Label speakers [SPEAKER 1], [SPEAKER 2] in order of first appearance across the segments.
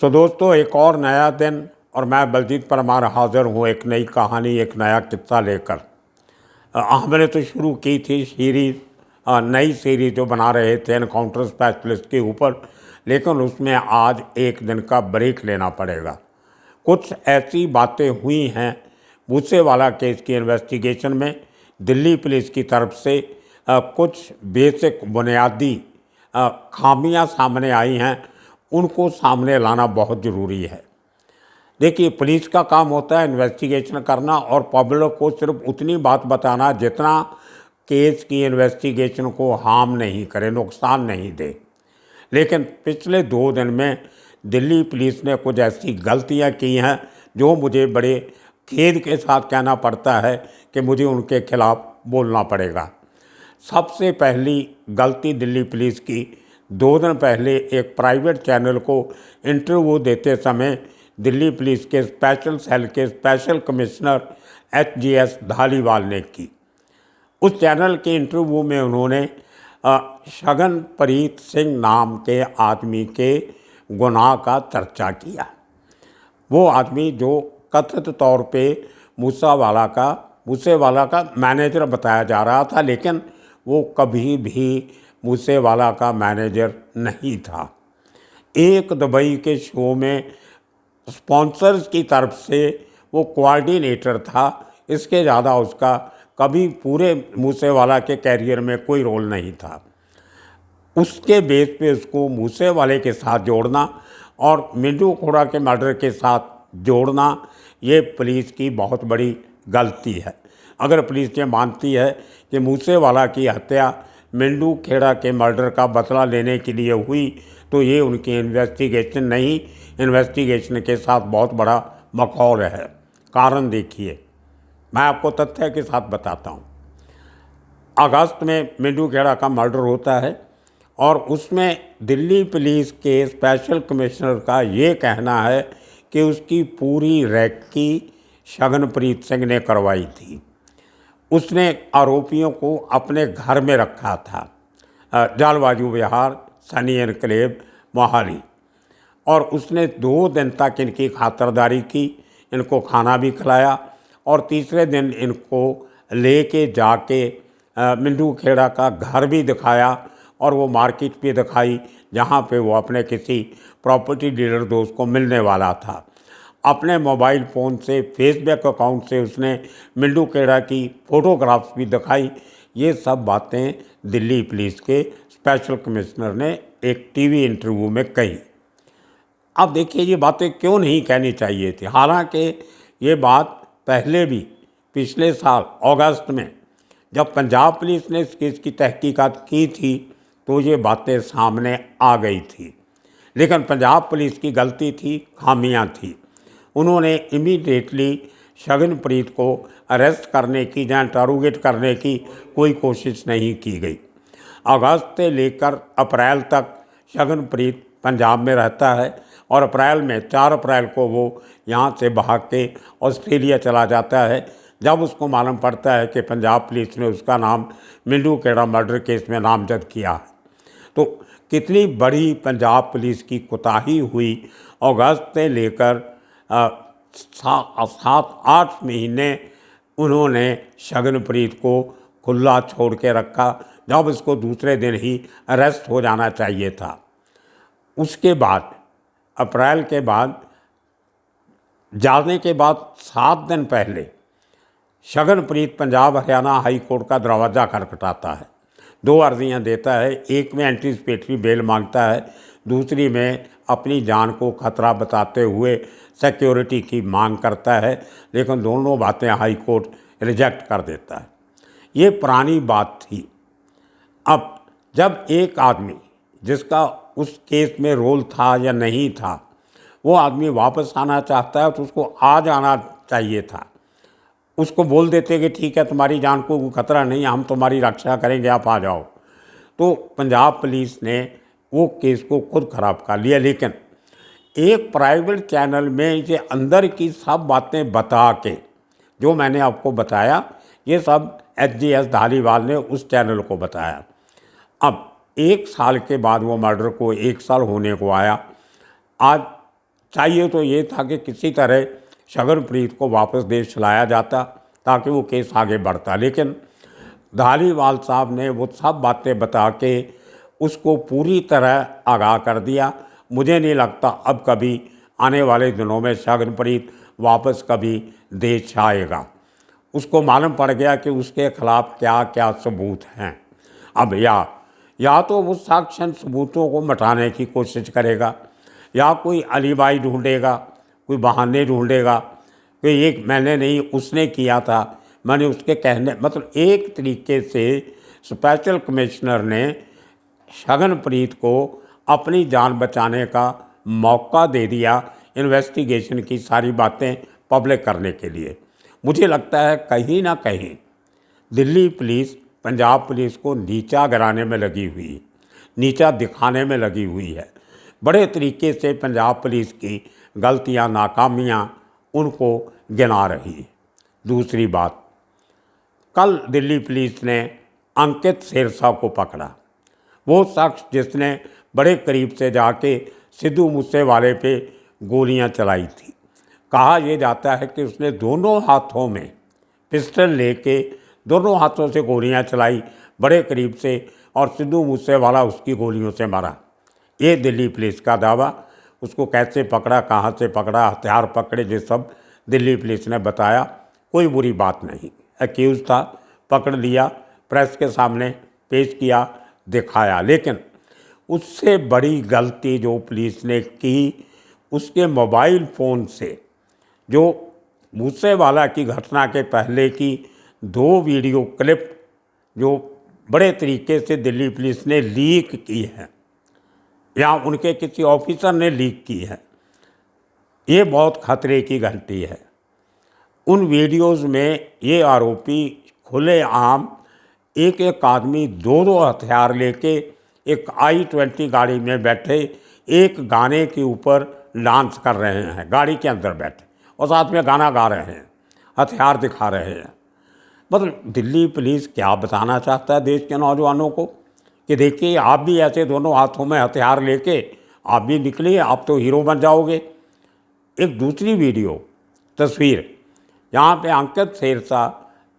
[SPEAKER 1] दोस्तों, एक और नया दिन और मैं बलजीत परमार हाज़िर हूँ एक नई कहानी, एक नया किस्सा लेकर। हमने तो शुरू की थी सीरीज़, नई सीरीज़ जो बना रहे थे एनकाउंटर स्पेशलिस्ट के ऊपर, लेकिन उसमें आज एक दिन का ब्रेक लेना पड़ेगा। कुछ ऐसी बातें हुई हैं मूसेवाला केस की इन्वेस्टिगेशन में दिल्ली पुलिस की तरफ से, कुछ बेसिक बुनियादी खामियां सामने आई हैं, उनको सामने लाना बहुत ज़रूरी है। देखिए, पुलिस का काम होता है इन्वेस्टिगेशन करना और पब्लिक को सिर्फ उतनी बात बताना जितना केस की इन्वेस्टिगेशन को हार्म नहीं करे, नुकसान नहीं दे। लेकिन पिछले 2 दिन में दिल्ली पुलिस ने कुछ ऐसी गलतियां की हैं जो मुझे बड़े खेद के साथ कहना पड़ता है कि मुझे उनके खिलाफ बोलना पड़ेगा। सबसे पहली गलती दिल्ली पुलिस की, 2 दिन पहले एक प्राइवेट चैनल को इंटरव्यू देते समय दिल्ली पुलिस के स्पेशल सेल के स्पेशल कमिश्नर HGS धालीवाल ने की। उस चैनल के इंटरव्यू में उन्होंने शगनप्रीत सिंह नाम के आदमी के गुनाह का चर्चा किया। वो आदमी जो कथित तौर पे मूसेवाला का मैनेजर बताया जा रहा था, लेकिन वो कभी भी मूसेवाला का मैनेजर नहीं था। एक दुबई के शो में स्पॉन्सर्स की तरफ से वो कोऑर्डिनेटर था, इसके ज़्यादा उसका कभी पूरे मूसेवाला के कैरियर में कोई रोल नहीं था। उसके बेस पे उसको मूसेवाले के साथ जोड़ना और मिंटू खोड़ा के मर्डर के साथ जोड़ना, ये पुलिस की बहुत बड़ी गलती है। अगर पुलिस ये मानती है कि मूसेवाला की हत्या मिंटू खेड़ा के मर्डर का बदला लेने के लिए हुई, तो ये उनकी इन्वेस्टिगेशन नहीं, इन्वेस्टिगेशन के साथ बहुत बड़ा मखौल है। कारण देखिए, मैं आपको तथ्य के साथ बताता हूँ। अगस्त में मिंटू खेड़ा का मर्डर होता है और उसमें दिल्ली पुलिस के स्पेशल कमिश्नर का ये कहना है कि उसकी पूरी रैकी शगनप्रीत सिंह ने करवाई थी। उसने आरोपियों को अपने घर में रखा था, जालबाजू विहार, सनी एनक्लेव, मोहाली, और उसने 2 दिन तक इनकी खातिरदारी की, इनको खाना भी खिलाया और तीसरे दिन इनको लेके जाके मिंटू खेड़ा का घर भी दिखाया और वो मार्केट भी दिखाई जहाँ पे वो अपने किसी प्रॉपर्टी डीलर दोस्त को मिलने वाला था। अपने मोबाइल फ़ोन से, फेसबुक अकाउंट से उसने मिंटू खेड़ा की फ़ोटोग्राफ्स भी दिखाई। ये सब बातें दिल्ली पुलिस के स्पेशल कमिश्नर ने एक टीवी इंटरव्यू में कही। अब देखिए, ये बातें क्यों नहीं कहनी चाहिए थी। हालांकि ये बात पहले भी पिछले साल अगस्त में जब पंजाब पुलिस ने इस केस की तहकीकात की थी तो ये बातें सामने आ गई थी, लेकिन पंजाब पुलिस की गलती थी, खामियां थी। उन्होंने इमीडिएटली शगनप्रीत को अरेस्ट करने की या इंटरोगेट करने की कोई कोशिश नहीं की गई। अगस्त से लेकर अप्रैल तक शगनप्रीत पंजाब में रहता है और अप्रैल में 4 अप्रैल को वो यहाँ से भाग के ऑस्ट्रेलिया चला जाता है। जब उसको मालूम पड़ता है कि पंजाब पुलिस ने उसका नाम मिंटू खेड़ा मर्डर केस में नामजद किया है, तो कितनी बड़ी पंजाब पुलिस की कोताही हुई। अगस्त से लेकर 7-8 महीने उन्होंने शगनप्रीत को खुला छोड़ के रखा, जब उसको दूसरे दिन ही अरेस्ट हो जाना चाहिए था। उसके बाद अप्रैल के बाद जाने के बाद 7 दिन पहले शगनप्रीत पंजाब हरियाणा हाई कोर्ट का दरवाज़ा खटखटाता है। 2 अर्जियां देता है, एक में एंटीसिपेटरी बेल मांगता है, दूसरी में अपनी जान को खतरा बताते हुए सिक्योरिटी की मांग करता है, लेकिन दोनों बातें हाई कोर्ट रिजेक्ट कर देता है। ये पुरानी बात थी। अब जब एक आदमी जिसका उस केस में रोल था या नहीं था, वो आदमी वापस आना चाहता है तो उसको आज आना चाहिए था। उसको बोल देते कि ठीक है, तुम्हारी जान को खतरा नहीं, हम तुम्हारी रक्षा करेंगे, आप आ जाओ। तो पंजाब पुलिस ने वो केस को खुद ख़राब कर लिया। लेकिन एक प्राइवेट चैनल में ये अंदर की सब बातें बता के, जो मैंने आपको बताया, ये सब HGS धालीवाल ने उस चैनल को बताया। अब 1 साल के बाद वो मर्डर को 1 साल होने को आया। आज चाहिए तो ये था कि किसी तरह शगनप्रीत को वापस देश लाया जाता ताकि वो केस आगे बढ़ता, लेकिन धालीवाल साहब ने वो सब बातें बता के उसको पूरी तरह आगाह कर दिया। मुझे नहीं लगता अब कभी आने वाले दिनों में शगनप्रीत वापस कभी देश आएगा। उसको मालूम पड़ गया कि उसके खिलाफ क्या क्या सबूत हैं। अब या तो वो साक्ष्य सबूतों को मिटाने की कोशिश करेगा, या कोई अलीबाई ढूंढेगा, कोई बहाने ढूंढेगा कि ये मैंने नहीं, उसने किया था, मैंने उसके कहने, मतलब एक तरीके से स्पेशल कमिश्नर ने शगनप्रीत को अपनी जान बचाने का मौका दे दिया इन्वेस्टिगेशन की सारी बातें पब्लिक करने के लिए। मुझे लगता है कहीं ना कहीं दिल्ली पुलिस पंजाब पुलिस को नीचा गिराने में लगी हुई है, नीचा दिखाने में लगी हुई है। बड़े तरीके से पंजाब पुलिस की गलतियां, नाकामियां उनको गिना रही है। दूसरी बात, कल दिल्ली पुलिस ने अंकित सिरसा को पकड़ा, वो शख्स जिसने बड़े करीब से जाके सिद्धू मूसेवाले पे गोलियां चलाई थी। कहा यह जाता है कि उसने दोनों हाथों में पिस्टल लेके दोनों हाथों से गोलियां चलाई बड़े करीब से, और सिद्धू मूसेवाला उसकी गोलियों से मरा। ये दिल्ली पुलिस का दावा। उसको कैसे पकड़ा, कहाँ से पकड़ा, हथियार पकड़े, ये सब दिल्ली पुलिस ने बताया। कोई बुरी बात नहीं, एक्यूज़ था, पकड़ लिया, प्रेस के सामने पेश किया, दिखाया। लेकिन उससे बड़ी गलती जो पुलिस ने की, उसके मोबाइल फ़ोन से जो मूसेवाला की घटना के पहले की 2 वीडियो क्लिप जो बड़े तरीके से दिल्ली पुलिस ने लीक की है या उनके किसी ऑफिसर ने लीक की है, ये बहुत खतरे की घंटी है। उन वीडियोज़ में ये आरोपी खुलेआम एक एक आदमी 2-2 हथियार लेके एक i20 गाड़ी में बैठे एक गाने के ऊपर डांस कर रहे हैं, गाड़ी के अंदर बैठे, और साथ में गाना गा रहे हैं, हथियार दिखा रहे हैं। मतलब दिल्ली पुलिस क्या बताना चाहता है देश के नौजवानों को कि देखिए आप भी ऐसे दोनों हाथों में हथियार लेके आप भी निकलिए, आप तो हीरो बन जाओगे। एक दूसरी वीडियो तस्वीर, यहाँ पे अंकित सिरसा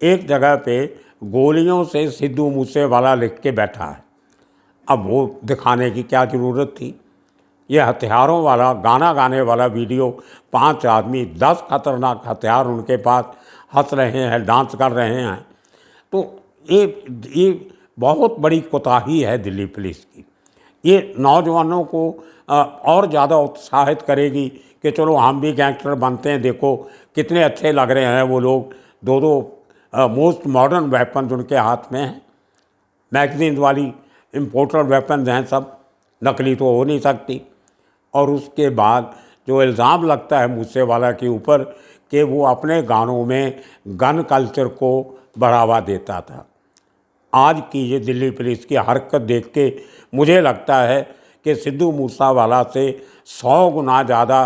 [SPEAKER 1] एक जगह पे गोलियों से सिद्धू मूसेवाला लिख के बैठा है। अब वो दिखाने की क्या ज़रूरत थी? ये हथियारों वाला गाना गाने वाला वीडियो, 5 आदमी 10 खतरनाक हथियार उनके पास, हंस रहे हैं, डांस कर रहे हैं। तो ये बहुत बड़ी कोताही है दिल्ली पुलिस की। ये नौजवानों को और ज़्यादा उत्साहित करेगी कि चलो हम भी गैंगस्टर बनते हैं, देखो कितने अच्छे लग रहे हैं वो लोग, 2-2 मोस्ट मॉडर्न वेपन्स उनके हाथ में हैं, मैगजीन वाली इम्पोर्टेड वेपन्स हैं, सब नकली तो हो नहीं सकती। और उसके बाद जो इल्ज़ाम लगता है मूसेवाला के ऊपर कि वो अपने गानों में गन कल्चर को बढ़ावा देता था। आज की ये दिल्ली पुलिस की हरकत देख के मुझे लगता है कि सिद्धू मूसेवाला से 100 गुना ज़्यादा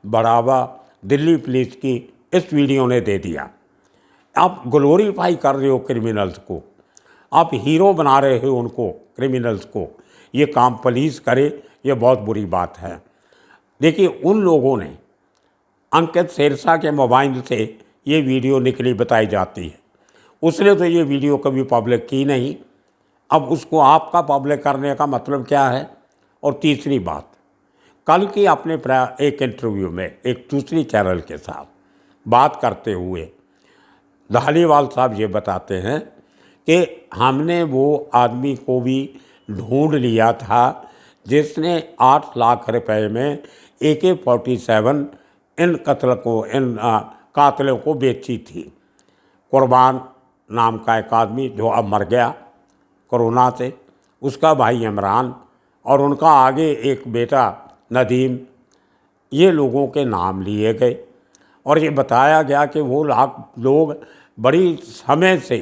[SPEAKER 1] बढ़ावा दिल्ली पुलिस की इस वीडियो ने दे दिया। आप ग्लोरीफाई कर रहे हो क्रिमिनल्स को, आप हीरो बना रहे हो उनको, क्रिमिनल्स को। ये काम पुलिस करे, ये बहुत बुरी बात है। देखिए उन लोगों ने अंकित सिरसा के मोबाइल से ये वीडियो निकली बताई जाती है, उसने तो ये वीडियो कभी पब्लिक की नहीं। अब उसको आपका पब्लिक करने का मतलब क्या है? और तीसरी बात, कल की अपने एक इंटरव्यू में एक दूसरी चैनल के साथ बात करते हुए धालीवाल साहब ये बताते हैं कि हमने वो आदमी को भी ढूंढ लिया था जिसने 8 लाख रुपए में AK-47 इन कातलों को बेची थी। कुर्बान नाम का एक आदमी जो अब मर गया कोरोना से, उसका भाई इमरान, और उनका आगे एक बेटा नदीम, ये लोगों के नाम लिए गए और ये बताया गया कि वो लोग बड़ी समय से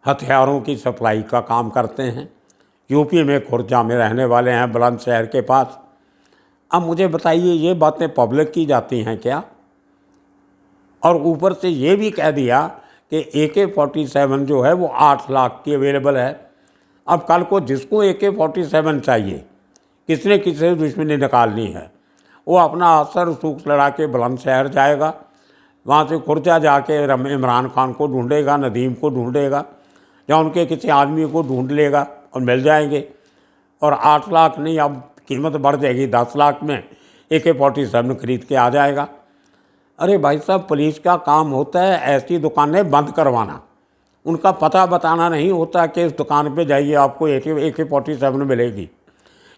[SPEAKER 1] हथियारों की सप्लाई का काम करते हैं। यूपी में खुर्जा में रहने वाले हैं, बुलंदशहर के पास। अब मुझे बताइए ये बातें पब्लिक की जाती हैं क्या? और ऊपर से ये भी कह दिया कि AK-47 जो है वो 8 लाख की अवेलेबल है। अब कल को जिसको AK-47 चाहिए, किसने किससे दुश्मनी निकालनी है, वो अपना असर सूख लड़ा के बुलंदशहर जाएगा, वहाँ से खुर्जा जाके इमरान खान को ढूंढेगा, नदीम को ढूंढेगा, या उनके किसी आदमी को ढूंढ लेगा और मिल जाएंगे। और 8 लाख नहीं, अब कीमत बढ़ जाएगी, 10 लाख में AK-47 खरीद के आ जाएगा। अरे भाई साहब, पुलिस का काम होता है ऐसी दुकानें बंद करवाना, उनका पता बताना नहीं होता कि इस दुकान पे जाइए आपको AK-47 मिलेगी।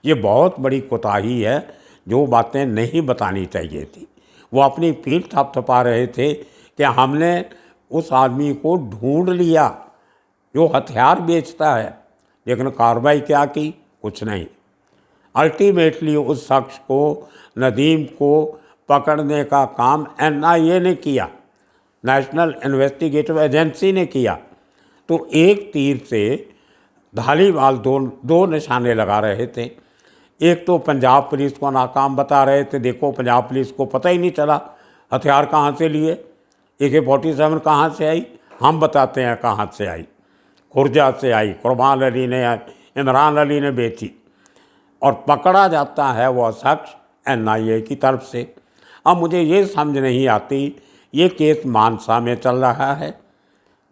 [SPEAKER 1] ये बहुत बड़ी कोताही है, जो बातें नहीं बतानी चाहिए थी। वो अपनी पीठ थपथपा रहे थे कि हमने उस आदमी को ढूंढ लिया जो हथियार बेचता है, लेकिन कार्रवाई क्या की? कुछ नहीं। अल्टीमेटली उस शख्स को, नदीम को पकड़ने का काम NIA ने किया, नेशनल इन्वेस्टिगेटिव एजेंसी ने किया। तो एक तीर से धालीवाल दो निशाने लगा रहे थे। एक तो पंजाब पुलिस को नाकाम बता रहे थे, देखो पंजाब पुलिस को पता ही नहीं चला हथियार कहाँ से लिए, AK-47 कहाँ से आई, हम बताते हैं कहाँ से आई। खुर्जा से आई, कुर्बान अली ने, इमरान अली ने बेची, और पकड़ा जाता है वह शख्स NIA की तरफ से। अब मुझे ये समझ नहीं आती, ये केस मानसा में चल रहा है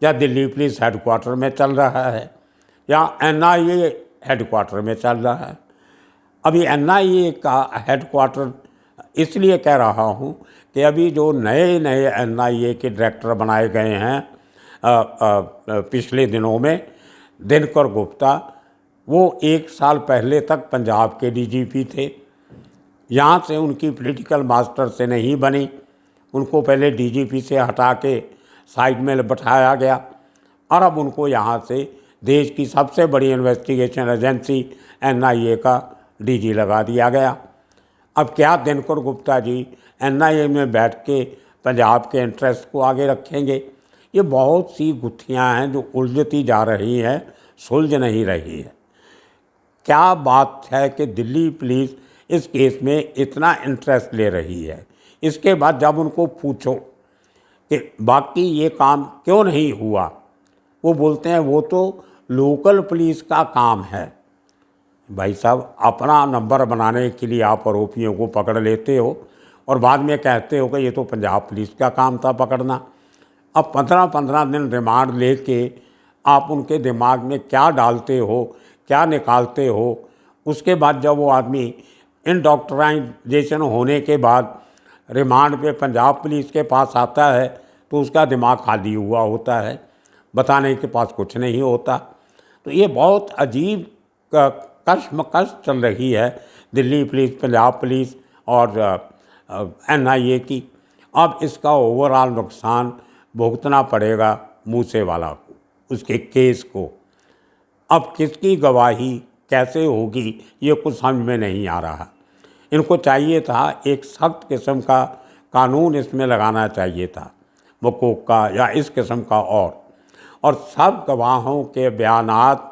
[SPEAKER 1] या दिल्ली पुलिस हेडक्वार्टर में चल रहा है या NIA हेडक्वार्टर में चल रहा है। अभी NIA का हेडक्वार्टर इसलिए कह रहा हूँ कि अभी जो नए NIA के डायरेक्टर बनाए गए हैं पिछले दिनों में, दिनकर गुप्ता, वो 1 साल पहले तक पंजाब के DGP थे। यहाँ से उनकी पॉलिटिकल मास्टर से नहीं बनी, उनको पहले DGP से हटा के साइड में बैठाया गया, और अब उनको यहाँ से देश की सबसे बड़ी इन्वेस्टिगेशन एजेंसी NIA का DG लगा दिया गया। अब क्या दिनकर गुप्ता जी NIA में बैठ के पंजाब के इंटरेस्ट को आगे रखेंगे? ये बहुत सी गुत्थियाँ हैं जो उलझती जा रही हैं, सुलझ नहीं रही है। क्या बात है कि दिल्ली पुलिस इस केस में इतना इंटरेस्ट ले रही है? इसके बाद जब उनको पूछो कि बाकी ये काम क्यों नहीं हुआ, वो बोलते हैं वो तो लोकल पुलिस का काम है। भाई साहब, अपना नंबर बनाने के लिए आप आरोपियों को पकड़ लेते हो और बाद में कहते हो कि ये तो पंजाब पुलिस का काम था पकड़ना। अब 15-15 दिन रिमांड लेके आप उनके दिमाग में क्या डालते हो, क्या निकालते हो? उसके बाद जब वो आदमी इंडॉक्ट्राइजेशन होने के बाद रिमांड पे पंजाब पुलिस के पास आता है तो उसका दिमाग खाली हुआ होता है, बताने के पास कुछ नहीं होता। तो ये बहुत अजीब कशमकश चल रही है दिल्ली पुलिस, पंजाब पुलिस और NIA की। अब इसका ओवरऑल नुकसान भुगतना पड़ेगा मूसेवाला को, उसके केस को। अब किसकी गवाही कैसे होगी, ये कुछ समझ में नहीं आ रहा। इनको चाहिए था एक सख्त किस्म का कानून इसमें लगाना चाहिए था, वकूफ़ का या इस किस्म का, और सब गवाहों के बयानात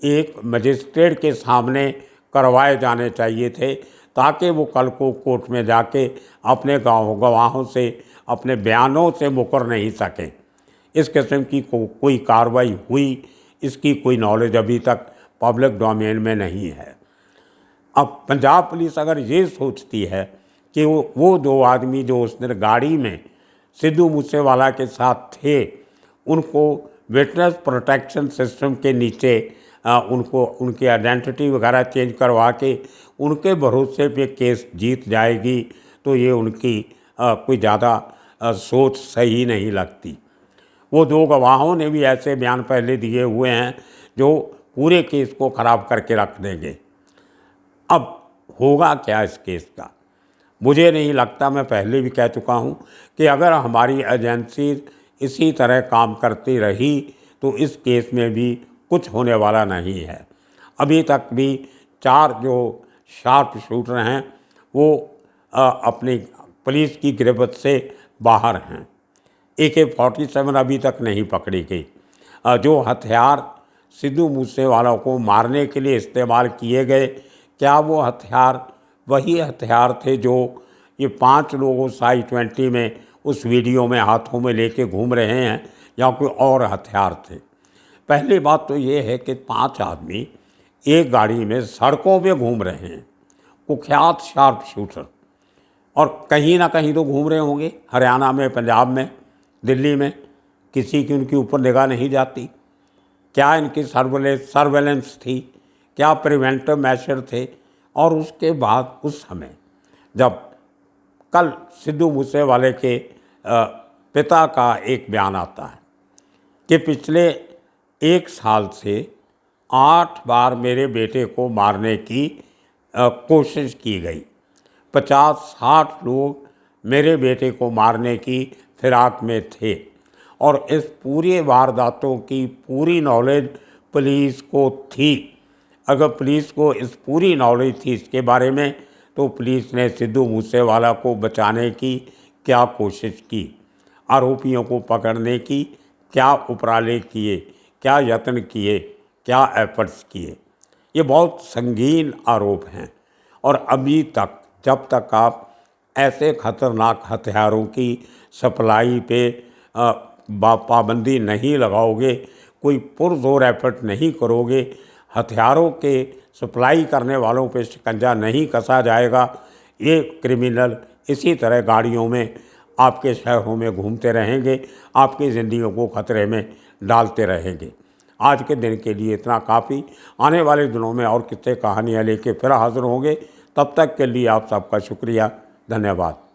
[SPEAKER 1] एक मजिस्ट्रेट के सामने करवाए जाने चाहिए थे, ताकि वो कल को कोर्ट में जाके अपने गवाहों से, अपने बयानों से मुकर नहीं सके। इस किस्म की कोई कार्रवाई हुई, इसकी कोई नॉलेज अभी तक पब्लिक डोमेन में नहीं है। अब पंजाब पुलिस अगर ये सोचती है कि वो 2 आदमी जो उस दिन गाड़ी में सिद्धू मूसेवाला के साथ थे, उनको विटनेस प्रोटेक्शन सिस्टम के नीचे उनको उनकी आइडेंटिटी वगैरह चेंज करवा के उनके भरोसे पे केस जीत जाएगी, तो ये उनकी कोई ज़्यादा सोच सही नहीं लगती। वो 2 गवाहों ने भी ऐसे बयान पहले दिए हुए हैं जो पूरे केस को ख़राब करके रख देंगे। अब होगा क्या इस केस का? मुझे नहीं लगता, मैं पहले भी कह चुका हूँ कि अगर हमारी एजेंसी इसी तरह काम करती रही तो इस केस में भी कुछ होने वाला नहीं है। अभी तक भी 4 जो शार्प शूटर हैं वो अपनी पुलिस की गिरफ्त से बाहर हैं। AK-47 अभी तक नहीं पकड़ी गई। जो हथियार सिद्धू मूसेवाला को मारने के लिए इस्तेमाल किए गए, क्या वो हथियार वही हथियार थे जो ये 5 लोगों I-20 में उस वीडियो में हाथों में लेके घूम रहे हैं, या कोई और हथियार थे? पहली बात तो ये है कि 5 आदमी एक गाड़ी में सड़कों पे घूम रहे हैं, कुख्यात शार्प शूटर। और कहीं ना कहीं तो घूम रहे होंगे, हरियाणा में, पंजाब में, दिल्ली में, किसी की उनके ऊपर निगाह नहीं जाती। क्या इनकी सर्वेलेंस थी, क्या प्रिवेंटिव मेजर थे। और उसके बाद उस समय जब कल सिद्धू मूसेवाले के पिता का एक बयान आता है कि पिछले 1 साल से 8 बार मेरे बेटे को मारने की कोशिश की गई, 50-60 लोग मेरे बेटे को मारने की फिराक में थे, और इस पूरी वारदातों की पूरी नॉलेज पुलिस को थी। अगर पुलिस को इस पूरी नॉलेज थी इसके बारे में, तो पुलिस ने सिद्धू मूसेवाला को बचाने की क्या कोशिश की, आरोपियों को पकड़ने की क्या उपराले किए, क्या यत्न किए, क्या एफर्ट्स किए। ये बहुत संगीन आरोप हैं, और अभी तक जब तक आप ऐसे खतरनाक हथियारों की सप्लाई पे पाबंदी नहीं लगाओगे, कोई पुरजोर एफर्ट नहीं करोगे, हथियारों के सप्लाई करने वालों पे शिकंजा नहीं कसा जाएगा, ये क्रिमिनल इसी तरह गाड़ियों में आपके शहरों में घूमते रहेंगे, आपकी ज़िंदगियों को खतरे में डालते रहेंगे। आज के दिन के लिए इतना काफ़ी। आने वाले दिनों में और किस्से कहानियाँ लेके फिर हाजिर होंगे। तब तक के लिए आप सबका शुक्रिया, धन्यवाद।